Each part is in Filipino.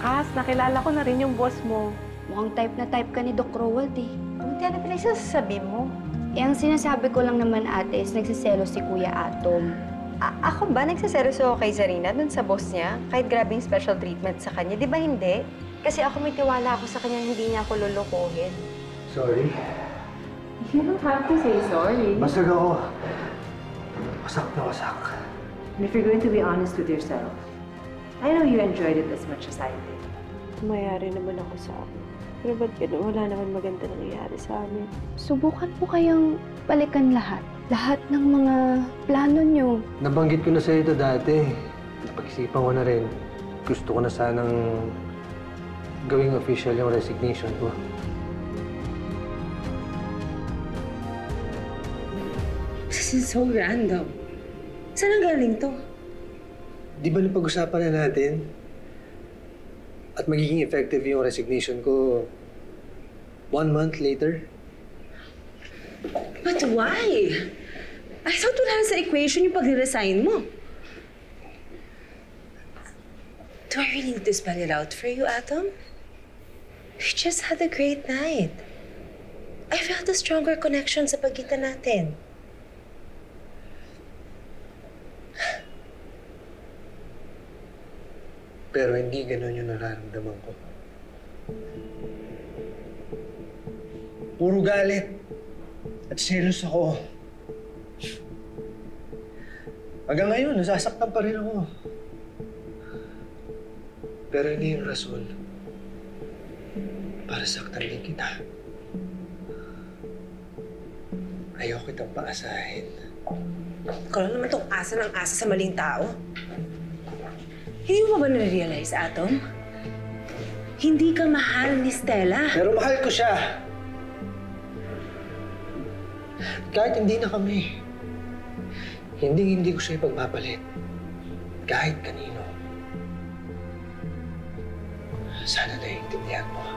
Wakas, nakilala ko na rin yung boss mo. Mukhang type na type ka ni Doc Rowald eh. Buti ano pinagsasabi mo? Eh, ang sinasabi ko lang naman ate is nagsiselos si Kuya Atom. Ako ba nagsaseryoso kay Zarina dun sa boss niya? Kahit grabing special treatment sa kanya, di ba hindi? Kasi ako may tiwala ako sa kanya, hindi niya ako lulukuhin. Sorry. You don't have to say sorry. Basag ako. Wasak na wasak. And if you're going to be honest with yourself, I know you enjoyed it as much as I did. Mayari naman ako sa amin. Pero ba't gano'n? Wala naman maganda nangyayari sa amin. Subukan po kayang balikan lahat. Lahat ng mga plano nyo. Nabanggit ko na sa'yo ito dati. Napag-isipan ko na rin. Gusto ko na sanang gawing official yung resignation ko. This is so random. Saan ang galing to? Di ba napag-usapan na natin? At magiging effective yung resignation ko 1 month later? But why? I thought wala sa equation yung pag-resign mo. Do I really need to spell it out for you, Atom? We just had a great night. I felt a stronger connection sa pagitan natin. Pero hindi ganun yung nararamdaman ko. Puro galit at selos ako. Hanggang ngayon, nasasaktan pa rin ako. Pero hindi yung rason para saktan din kita. Ayaw kitang paasahin. Ikaw lang naman tong asa ng asa sa maling tao. Hindi mo ba na-realize, Atom? Hindi ka mahal ni Stella. Pero mahal ko siya. Kahit hindi na kami, hindi ko siya ipagpapalit. Kahit kanino. Sana naiintindihan mo.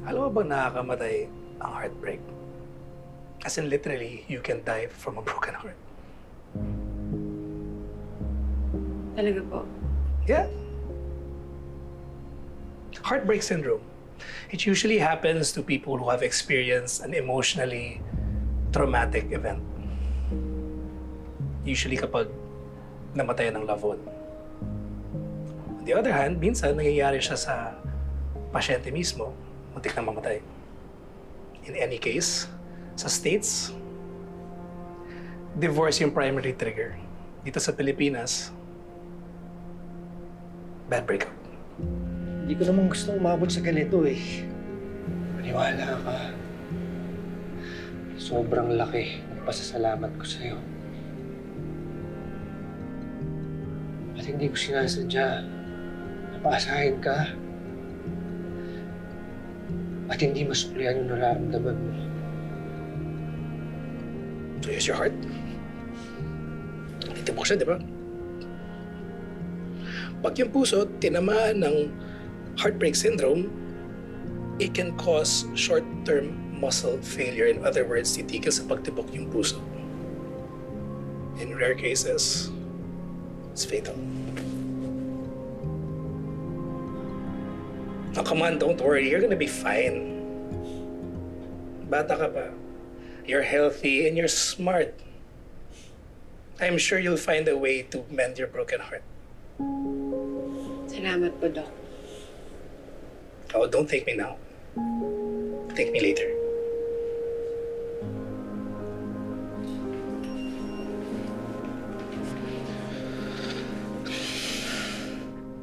Alam mo ba nakakamatay ang heartbreak? As in literally, you can die from a broken heart. Talaga po? Yeah. Heartbreak syndrome. It usually happens to people who have experienced an emotionally traumatic event. Usually kapag namatay ng loved one. On the other hand, minsan nangyayari siya sa pasyente mismo, muntik na mamatay. In any case, sa States, divorce yung primary trigger. Dito sa Pilipinas, bad breakup. Hindi ko naman gusto umabot sa ganito eh. Maniwala ka. Sobrang laki ng pasasalamat ko sa'yo. At hindi ko sinasadya na paasahin ka at hindi masuklihan yung nararamdaman mo. So here's your heart. Titibok siya, di ba? Pag yung puso tinamaan ng heartbreak syndrome, it can cause short-term muscle failure. In other words, titigil sa pagtibok yung puso. In rare cases, it's fatal. Now, come on, don't worry. You're gonna be fine. Bata ka pa. You're healthy and you're smart. I'm sure you'll find a way to mend your broken heart. Salamat po, Doc. Oh, don't thank me now. Thank me later.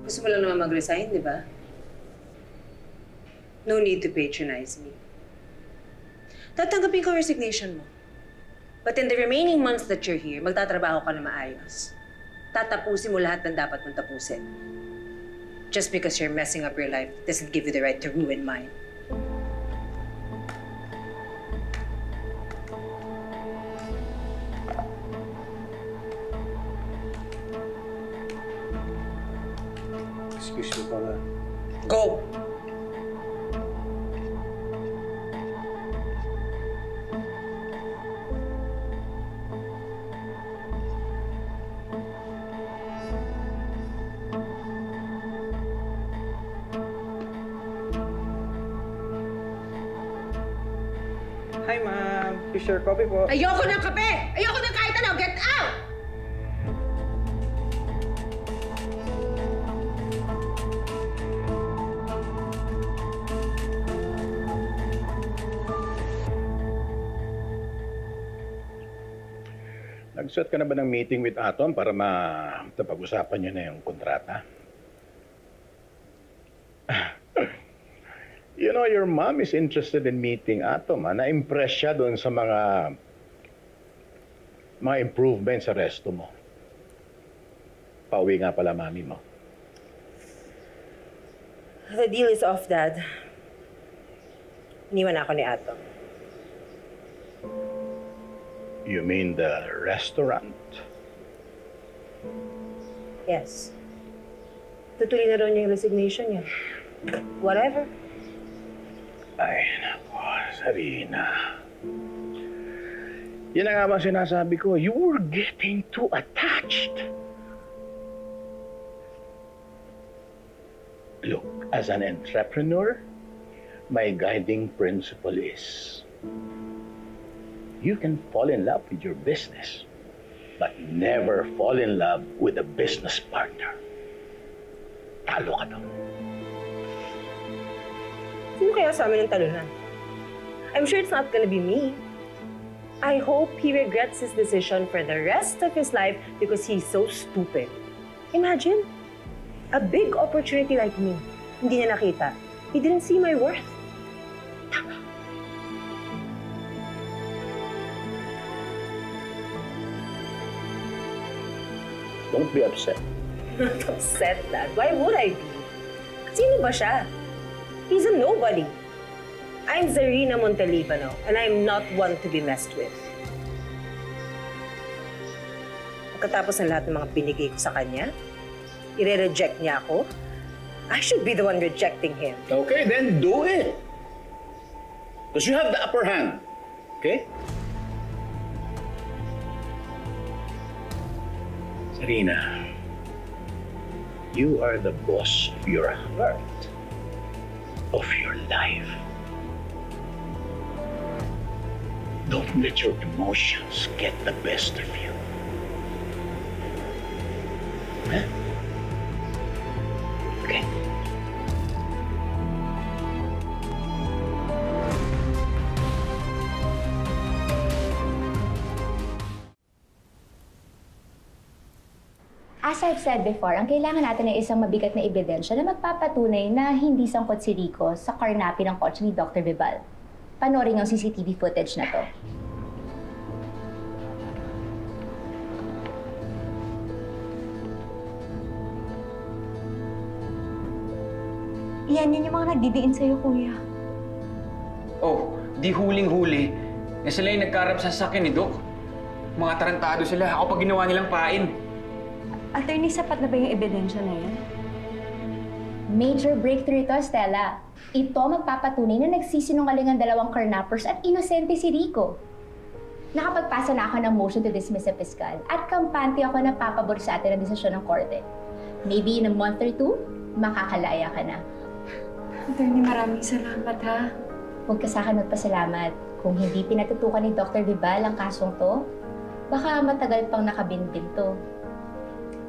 Gusto mo lang naman mag-resign, di ba? No need to patronize me. Tatanggapin ko ang resignation mo. But in the remaining months that you're here, magtatrabaho ka na maayos. Tatapusin mo lahat ng dapat mong tapusin. Just because you're messing up your life doesn't give you the right to ruin mine. Excuse me po nga. Go! Hi, ma'am. Fisher coffee po. Ayoko ng kape! Ayoko ng kahit ano! Get out! Nag-set ka na ba ng meeting with Atom para mapag-usapan niyo na yung kontrata? You know, your mom is interested in meeting Atom. Na-impress siya doon sa mga improvements sa resto mo. Pauwi nga pala mami mo. The deal is off, Dad. Iniwan ako ni Atom. You mean the restaurant? Yes. Tutuloy na raw niya yung resignation niya. Whatever. Ay, nako, Sarina. Yan na nga ba sinasabi ko, you were getting too attached. Look, as an entrepreneur, my guiding principle is you can fall in love with your business, but never fall in love with a business partner. Talo ka doon. Sino kaya sa amin ang talunan? I'm sure it's not gonna be me. I hope he regrets his decision for the rest of his life because he's so stupid. Imagine, a big opportunity like me, hindi niya nakita. He didn't see my worth. Tama. Don't be upset. Not upset, Dad. Why would I be? Sino ba siya? He's a nobody. I'm Zarina Montalibano, and I'm not one to be messed with. Pagkatapos ng lahat ng mga binigay ko sa kanya, i-reject niya ako, I should be the one rejecting him. Okay, then do it. Because you have the upper hand. Okay? Sarina, you are the boss of your heart, of your life. Don't let your emotions get the best of you. Huh? Okay. As I've said before, ang kailangan natin ay isang mabigat na ebidensya na magpapatunay na hindi sangkot si Rico sa karnapi ng kotse ni Dr. Bebal. Panoorin ang CCTV footage na to. Yan yung mga nagdidiin sa'yo, kuya. Oh, di huling-huli na sila yung nagkarap sa sasakyan ni Doc. Mga tarantado sila. Ako pa ginawa nilang pain. Attorney, sapat na ba yung ebidensya na yan? Major breakthrough ito, Stella. Ito magpapatunay na nagsisinungaling ang dalawang carnappers at inosente si Rico. Nakapagpasa na ako ng motion to dismiss sa piskal at kampante ako na papabor sa atin ang desisyon ng korte. Maybe in a month or two, makakalaya ka na. Attorney, maraming salamat ha. Huwag ka sa akin magpasalamat. Kung hindi pinatutukan ni Dr. Vibal ang kasong to, baka matagal pang nakabinbin to.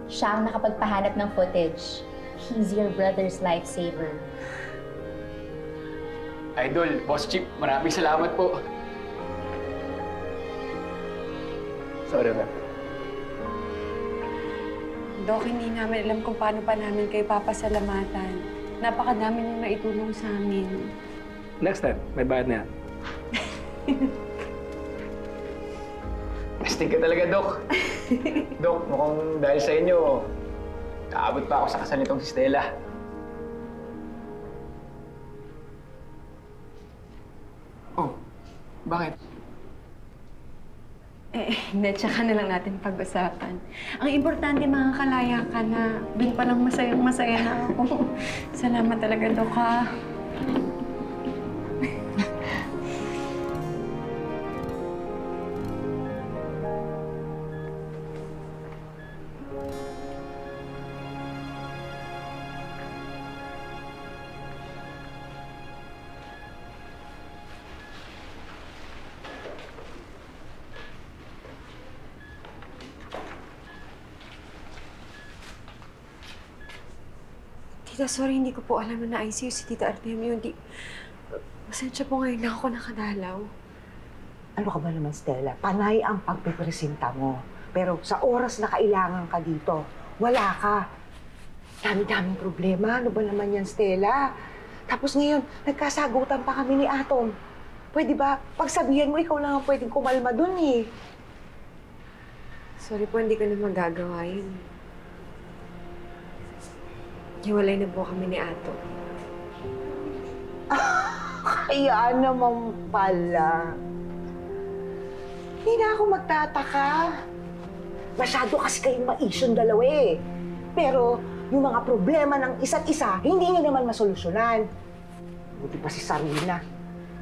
Siya ang nakapagpahanap ng footage. He's your brother's lifesaver. Idol, Boss Chip, maraming salamat po. Sorry, ma'am. Dok, hindi namin alam kung paano pa namin kayo papasalamatan. Napakadami niyong naitulong sa amin. Next time, may bayad na yan. Astig ka talaga, Doc. Doc, mukhang dahil sa inyo, kaabot pa ako sa kasal nitong si Stella. Oh, bakit? Hindi, tsaka na lang natin pag-usapan. Ang importante, makakalaya ka na. Doon pa lang masayang-masaya na ako. Salamat talaga, Dok, ha? Tita, sorry, hindi ko po alam na na-ICU si Tita Artemio. Pasensya po ngayon lang ako nakadalaw. Ano ka ba naman, Stella? Panay ang pagpipresenta mo. Pero sa oras na kailangan ka dito, wala ka. Dami-daming problema. Ano ba naman yan, Stella? Tapos ngayon, nagkasagutan pa kami ni Atom. Pwede ba, pagsabihan mo, ikaw lang ang pwedeng kumalma dun eh. Sorry po, hindi ko na magagawa yun. Hiwalay na po kami ni Ato. Kaya naman pala. Hindi na ako magtataka. Masyado kasi kayong ma-issue dalawa eh. Pero yung mga problema ng isa't isa, hindi niyo naman masolusyonan. Buti pa si Sarina.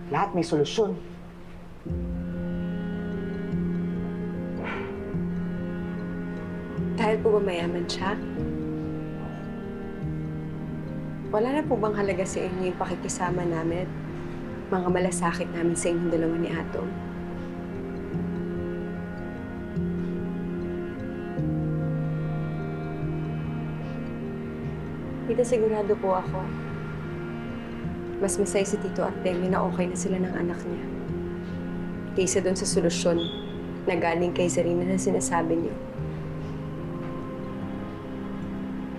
Lahat may solusyon. Dahil po ba mayaman siya? Wala na po bang halaga sa inyo yung pakikisama namin at mga malasakit namin sa inyong dalawa ni Atom? Tita, sigurado po ako. Mas masaya si Tito Artemio na okay na sila ng anak niya. Kaysa doon sa solusyon na galing kay Zarina na sinasabi niyo.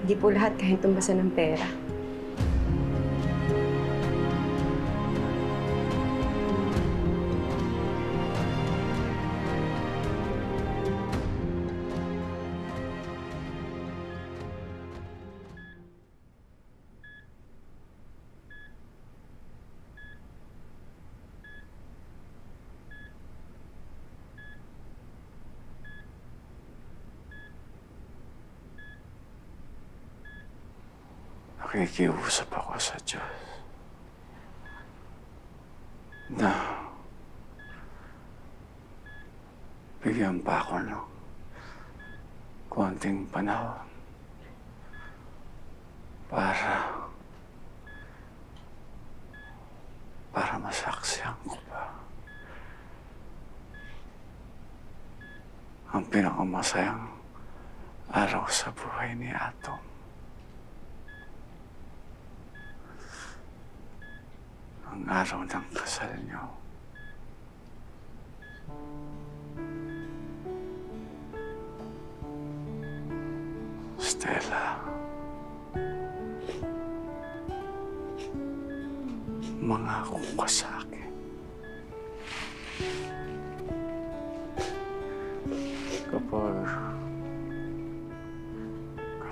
Hindi po lahat kahit tumbasan ng pera. Nakikiusap ako sa Diyos na bigyan pa ako ng konting panahon para masaksihan ko pa ang pinakamasayang araw sa buhay ni Atom. Ang araw ng kasal niyo. Stella. Mangako ka sa akin.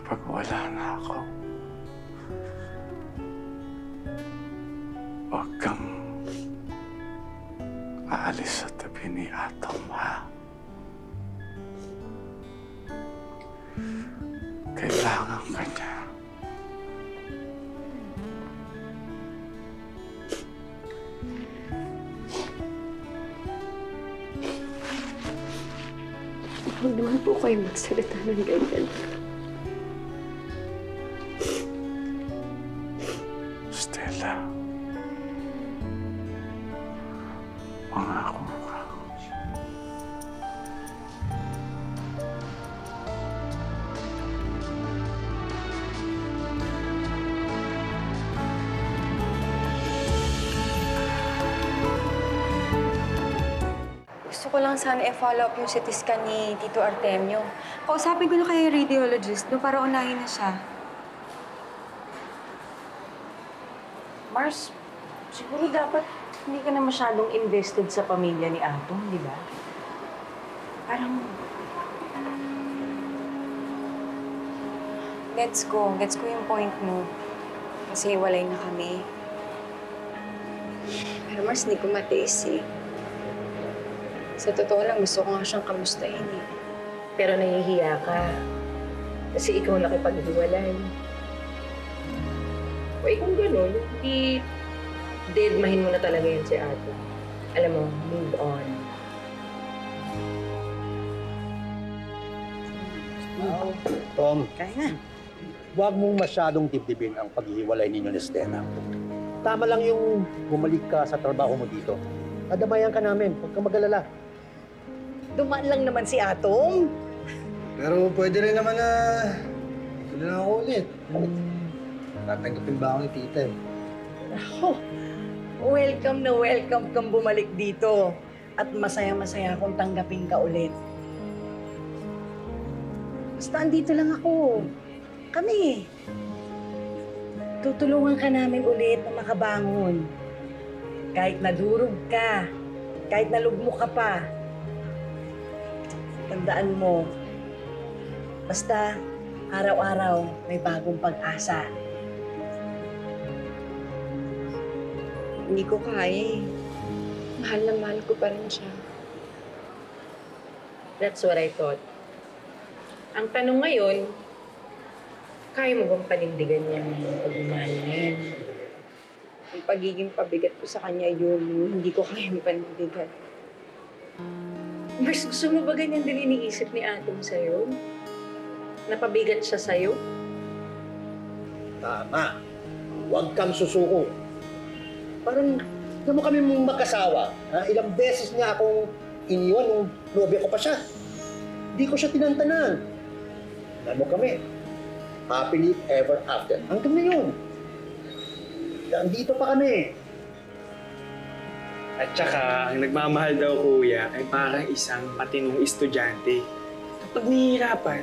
Kapag wala na ako, huwag kang buhay ni Atom, ha? Kailangan ka niya. Huwag naman po kayo magsalita ng ganyan. Stella. Pangako ka. Gusto ko lang sana i-follow up yung CT scan ni Tito Artemio. Kausapin ko na kay radiologist no, para unahin na siya. Mars, siguro dapat hindi ka na masyadong invested sa pamilya ni Atom, di ba? Parang... Gets ko yung point mo. Kasi hiwalay na kami. Pero Mars, hindi ko matiis eh. Sa totoo lang, gusto ko nga siyang kamustahin eh. Pero nahihiya ka. Kasi ikaw nakipaghiwalay. O kung gano'n, hindi deadmahin mo na talaga yun si Atom. Alam mo, move on. Tom, Kaya nga. huwag mong masyadong dibdibin ang paghihiwalay ninyo ni Stella. Tama lang yung bumalik ka sa trabaho mo dito. Adamayan ka namin, huwag kang mag-alala. Dumaan lang naman si Atom. Pero pwede rin naman na ito na lang ako ulit. Tatanggapin ba ako ni tita eh? Oh, welcome na welcome kang bumalik dito. At masaya-masaya akong tanggapin ka ulit. Basta andito lang ako. Kami. Tutulungan ka namin ulit na makabangon. Kahit nadurog ka, kahit nalugmok ka pa. Tandaan mo, basta araw-araw may bagong pag-asa. Hindi ko kaya eh. Mahal na mahal ko pa rin siya. That's what I thought. Ang tanong ngayon, kaya mo bang panindigan yung pagmamahal na yan? Ang pagiging pabigat ko sa kanya yun, hindi ko kaya panindigan. Mars, gusto mo ba ganyan din iniisip ni Atom sa'yo? Napabigat siya sa'yo? Tama. Huwag kang susuko. Parang, mo kami mong mag-asawa. Ilang beses niya akong iniwan nung nobya ko pa siya. Hindi ko siya tinantanan. Alam mo kami, happily ever after. Hanggang ngayon. Nandito pa kami. At saka, ang nagmamahal daw, kuya, ay parang isang matinong estudyante. Kapag nahihirapan,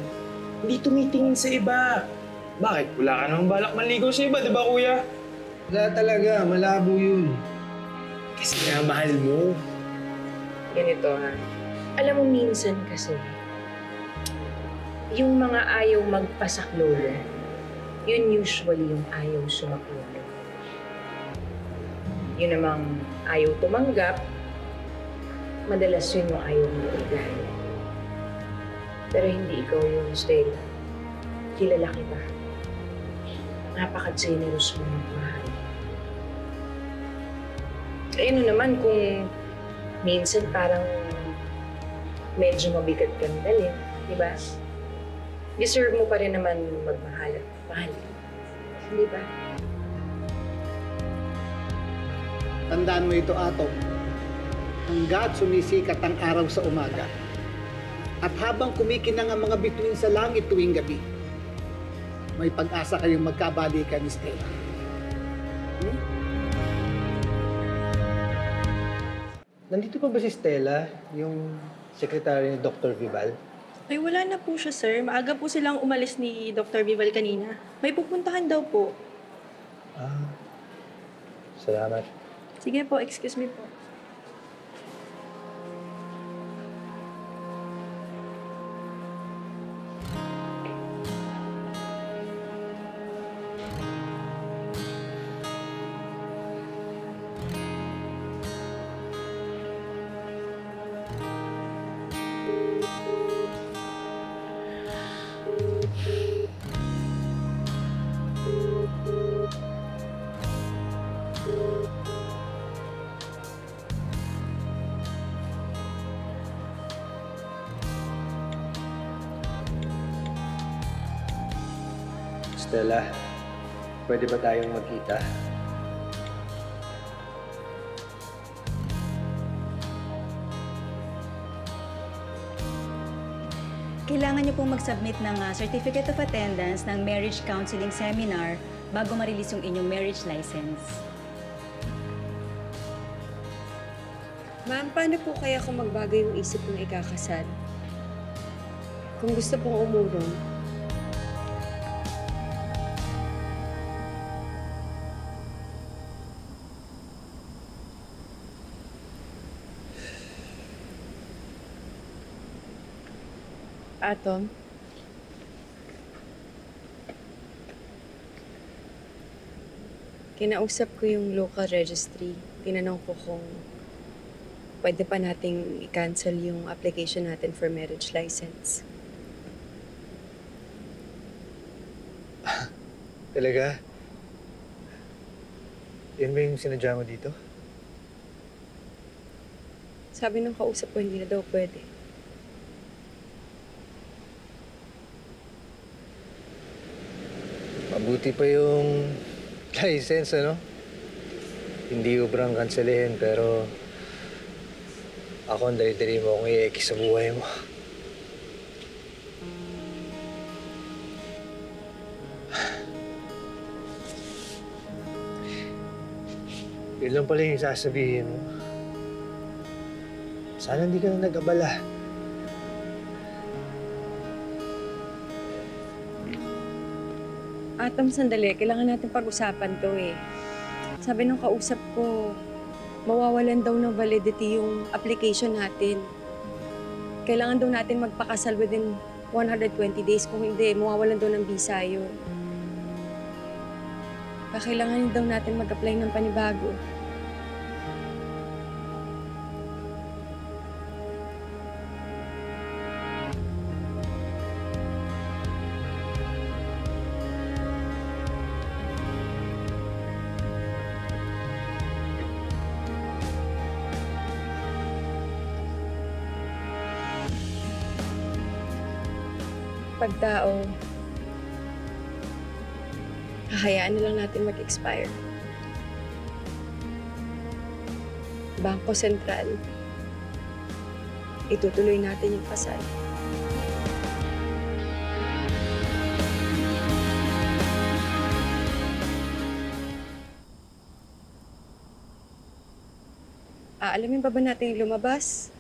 hindi tumitingin sa iba. Bakit? Wala ka namang balak manligaw sa iba, di ba, kuya? Wala talaga, malabo yun. Kasi nga, mahal mo. Ganito ha. Alam mo, minsan kasi, yung mga ayaw magpasaklolo, yun usually yung ayaw sumaklolo. Yun namang ayaw tumanggap, madalas yun yung ayaw maibigay. Pero hindi ikaw yung Stella. Kilala kita. Napaka-generous mo magmahal. Eh, ano naman kung minsan parang medyo mabigat kang dalhin, di ba? Deserve mo pa rin naman magmahal at mahal. Di ba? Tandaan mo ito, Atom. Hanggat sumisikat ang araw sa umaga, at habang kumikinang ang mga bituin sa langit tuwing gabi, may pag-asa kayong magkabalikan ni Stella. Nandito pa ba si Stella, yung secretary ni Dr. Vival? Ay, wala na po siya, sir. Maaga po silang umalis ni Dr. Vival kanina. May pupuntahan daw po. Ah, salamat. Sige po, excuse me po. Stella, pwede ba tayong magkita? Kailangan niyo pong mag-submit ng Certificate of Attendance ng Marriage Counseling Seminar bago ma-release yung inyong marriage license. Ma'am, paano po kaya kung magbago yung isip ng ikakasal? Kung gusto pong umurong, Atom? Kinausap ko yung local registry. Tinanong ko kung pwede pa nating i-cancel yung application natin for marriage license. Talaga? Yan ba yung sinadya mo dito? Sabi ng kausap ko, hindi na daw pwede. Mabuti pa yung license, ano? Hindi ubrang kanselihin, pero ako ang dali-dali mo akong i-ekis sa buhay mo. Yun lang pala yung sasabihin mo. Sana hindi ka na nag-abala. Atom, sandali. Kailangan natin pag-usapan to eh. Sabi nung kausap ko, mawawalan daw ng validity yung application natin. Kailangan daw natin magpakasal within 120 days. Kung hindi, mawawalan daw ng visa yun. Kailangan daw natin mag-apply ng panibago. Pagtao, hahayaan na lang natin mag-expire. Bangko Sentral, itutuloy natin yung kasal. Aalamin pa ba natin yung lumabas?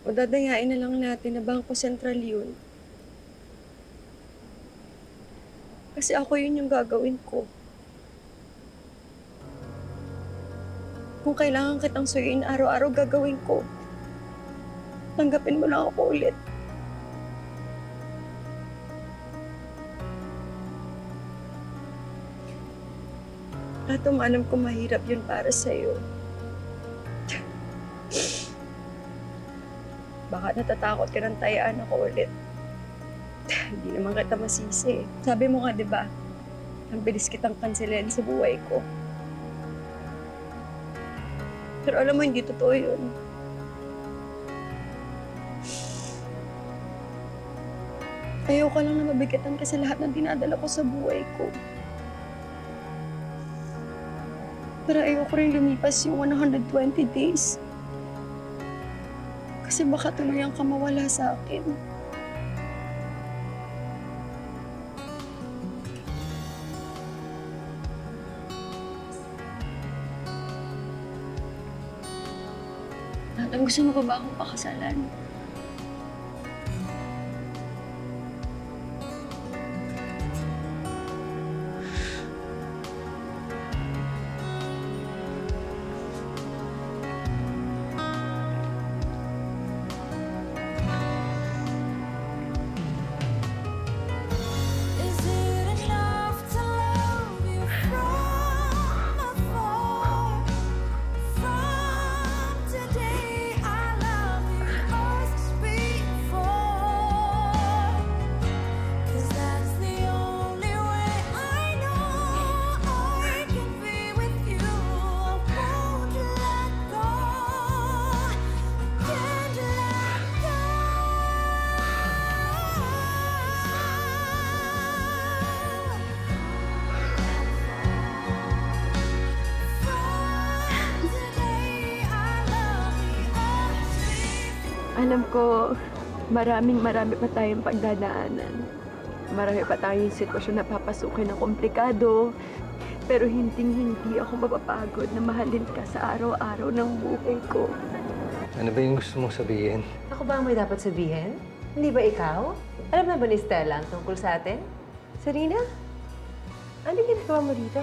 O dadayain na lang natin na Bangko Sentral yun. Kasi ako yun yung gagawin ko. Kung kailangan kitang suyuin araw-araw, gagawin ko. Tanggapin mo lang ako ulit. Atom, alam ko mahirap yun para sa'yo. Baka natatakot ka ng tayaan ako ulit. Hindi naman kita masisi. Sabi mo nga, di ba? Ang bilis kitang kanselin sa buhay ko. Pero alam mo, hindi totoo yun. Ayoko lang na mabigatan ka sa lahat ng dinadala ko sa buhay ko. Pero ayoko rin lumipas yung 120 days. Kasi baka tuluyan ka mawala sa akin. Natang, gusto mo ba akong pakasalan? Alam ko, marami pa tayong pagdadaanan. Marami pa tayong sitwasyon na papasukin ng komplikado. Pero hindi ako mapapagod na mahalin ka sa araw-araw ng buhay ko. Ano ba yung gusto mong sabihin? Ako ba ang may dapat sabihin? Hindi ba ikaw? Alam na ba ni Stella ang tungkol sa atin? Serena? Ano ginagawa mo dito?